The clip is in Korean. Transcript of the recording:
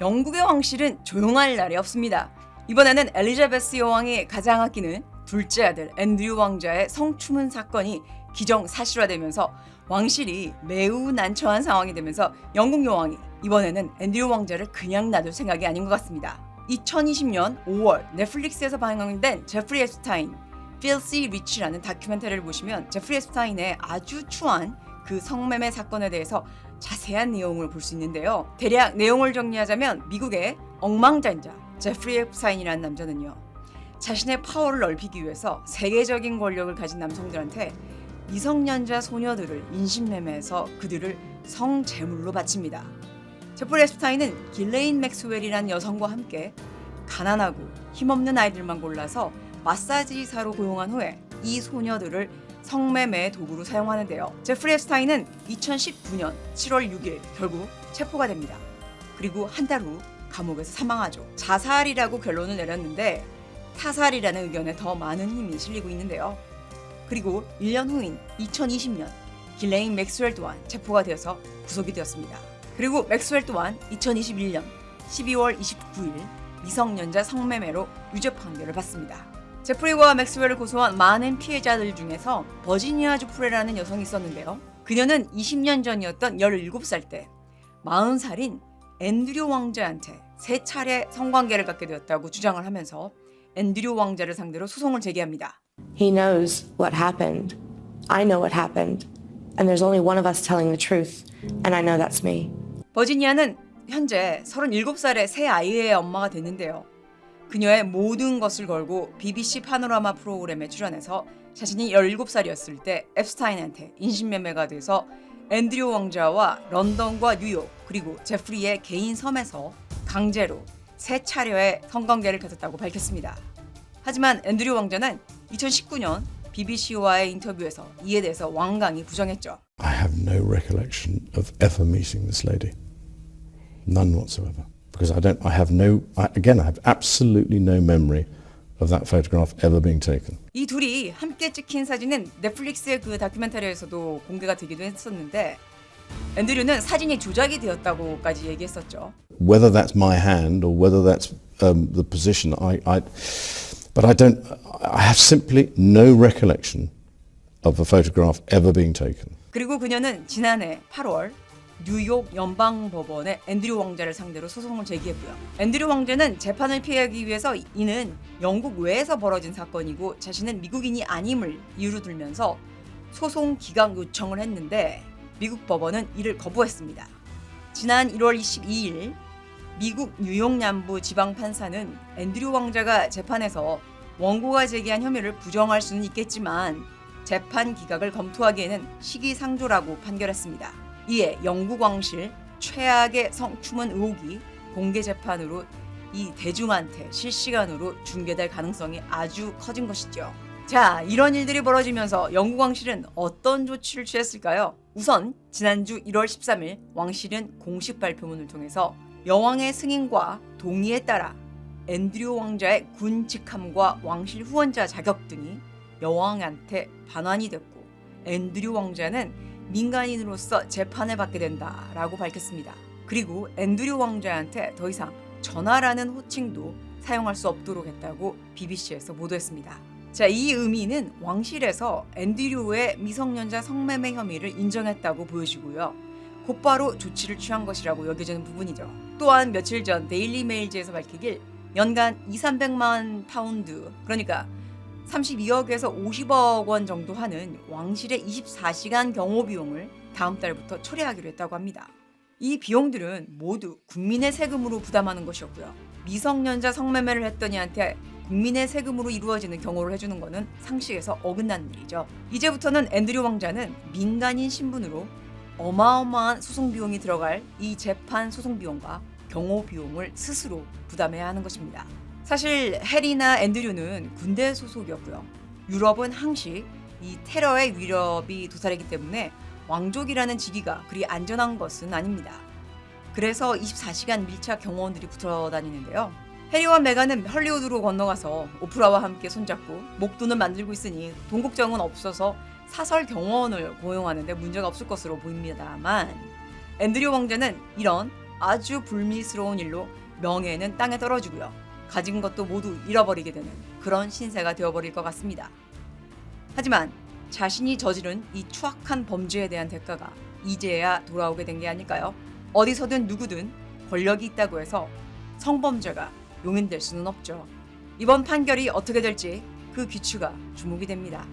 영국의 왕실은 조용할 날이 없습니다. 이번에는 엘리자베스 여왕이 가장 아끼는 둘째 아들 앤드류 왕자의 성추문 사건이 기정사실화되면서 왕실이 매우 난처한 상황이 되면서 영국 여왕이 이번에는 앤드류 왕자를 그냥 놔둘 생각이 아닌 것 같습니다. 2020년 5월 넷플릭스에서 방영된 제프리 앱스타인 Filthy Rich라는 다큐멘터리를 보시면 제프리 앱스타인의 아주 추한 그 성매매 사건에 대해서 자세한 내용을 볼 수 있는데요. 대략 내용을 정리하자면 미국의 억망장자 제프리 앱스타인이라는 남자는요, 자신의 파워를 넓히기 위해서 세계적인 권력을 가진 남성들한테 미성년자 소녀들을 인신매매해서 그들을 성재물로 바칩니다. 제프리 앱스타인은 길레인 맥스웰이라는 여성과 함께 가난하고 힘없는 아이들만 골라서 마사지사로 고용한 후에 이 소녀들을 성매매의 도구로 사용하는데요. 제프리 앱스타인은 2019년 7월 6일 결국 체포가 됩니다. 그리고 한 달 후 감옥에서 사망하죠. 자살이라고 결론을 내렸는데 타살이라는 의견에 더 많은 힘이 실리고 있는데요. 그리고 1년 후인 2020년 길레인 맥스웰 또한 체포가 되어서 구속이 되었습니다. 그리고 맥스웰 또한 2021년 12월 29일 미성년자 성매매로 유죄 판결을 받습니다. 제프리와 맥스웰을 고소한 많은 피해자들 중에서 버지니아 주프레라는 여성이 있었는데요. 그녀는 20년 전이었던 17살 때 40살인 앤드류 왕자한테 3차례 성관계를 갖게 되었다고 주장을 하면서 앤드류 왕자를 상대로 소송을 제기합니다. He knows what happened. I know what happened. And there's only one of us telling the truth. And I know that's me. 버지니아는 현재 37살의 새 아이의 엄마가 됐는데요. 그녀의 모든 것을 걸고 BBC 파노라마 프로그램에 출연해서 자신이 17살이었을 때 앱스타인한테 인신매매가 돼서 앤드류 왕자와 런던과 뉴욕 그리고 제프리의 개인 섬에서 강제로 3차례의 성관계를 가졌다고 밝혔습니다. 하지만 앤드류 왕자는 2019년 BBC와의 인터뷰에서 이에 대해서 완강히 부정했죠. I have no recollection of ever meeting this lady. None whatsoever. Because I have absolutely no memory of that photograph ever being taken. 이 둘이 함께 찍힌 사진은 넷플릭스의 그 다큐멘터리에서도 공개가 되기도 했었는데 앤드류는 사진이 조작이 되었다고까지 얘기했었죠. Whether that's my hand or whether that's the position, but I have simply no recollection of a photograph ever being taken. 그리고 그녀는 지난해 8월 뉴욕 연방법원에 앤드류 왕자를 상대로 소송을 제기했고요. 앤드류 왕자는 재판을 피하기 위해서 이는 영국 외에서 벌어진 사건이고 자신은 미국인이 아님을 이유로 들면서 소송 기각 요청을 했는데 미국 법원은 이를 거부했습니다. 지난 1월 22일 미국 뉴욕 남부 지방판사는 앤드류 왕자가 재판에서 원고가 제기한 혐의를 부정할 수는 있겠지만 재판 기각을 검토하기에는 시기상조라고 판결했습니다. 이에 영국 왕실 최악의 성추문 의혹이 공개 재판으로 이 대중한테 실시간으로 중계될 가능성이 아주 커진 것이죠. 자, 이런 일들이 벌어지면서 영국 왕실은 어떤 조치를 취했을까요? 우선 지난주 1월 13일 왕실은 공식 발표문을 통해서 여왕의 승인과 동의에 따라 앤드류 왕자의 군 직함과 왕실 후원자 자격 등이 여왕한테 반환이 됐고 앤드류 왕자는 민간인으로서 재판을 받게 된다라고 밝혔습니다. 그리고 앤드류 왕자한테 더 이상 전하라는 호칭도 사용할 수 없도록 했다고 BBC에서 보도했습니다. 자, 이 의미는 왕실에서 앤드류의 미성년자 성매매 혐의를 인정했다고 보여지고요. 곧바로 조치를 취한 것이라고 여겨지는 부분이죠. 또한 며칠 전 데일리 메일즈에서 밝히길 연간 200~300만 파운드, 그러니까 32억에서 50억 원 정도 하는 왕실의 24시간 경호 비용을 다음 달부터 처리하기로 했다고 합니다. 이 비용들은 모두 국민의 세금으로 부담하는 것이었고요. 미성년자 성매매를 했던 이한테 국민의 세금으로 이루어지는 경호를 해주는 것은 상식에서 어긋난 일이죠. 이제부터는 앤드류 왕자는 민간인 신분으로 어마어마한 소송 비용이 들어갈 이 재판 소송 비용과 경호 비용을 스스로 부담해야 하는 것입니다. 사실 해리나 앤드류는 군대 소속이었고요. 유럽은 항시 이 테러의 위협이 도사리기 때문에 왕족이라는 직위가 그리 안전한 것은 아닙니다. 그래서 24시간 밀착 경호원들이 붙어 다니는데요. 해리와 메간은 헐리우드로 건너가서 오프라와 함께 손잡고 목돈을 만들고 있으니 돈 걱정은 없어서 사설 경호원을 고용하는데 문제가 없을 것으로 보입니다만 앤드류 왕자는 이런 아주 불미스러운 일로 명예는 땅에 떨어지고요. 가진 것도 모두 잃어버리게 되는 그런 신세가 되어버릴 것 같습니다. 하지만 자신이 저지른 이 추악한 범죄에 대한 대가가 이제야 돌아오게 된 게 아닐까요? 어디서든 누구든 권력이 있다고 해서 성범죄가 용인될 수는 없죠. 이번 판결이 어떻게 될지 그 귀추가 주목이 됩니다.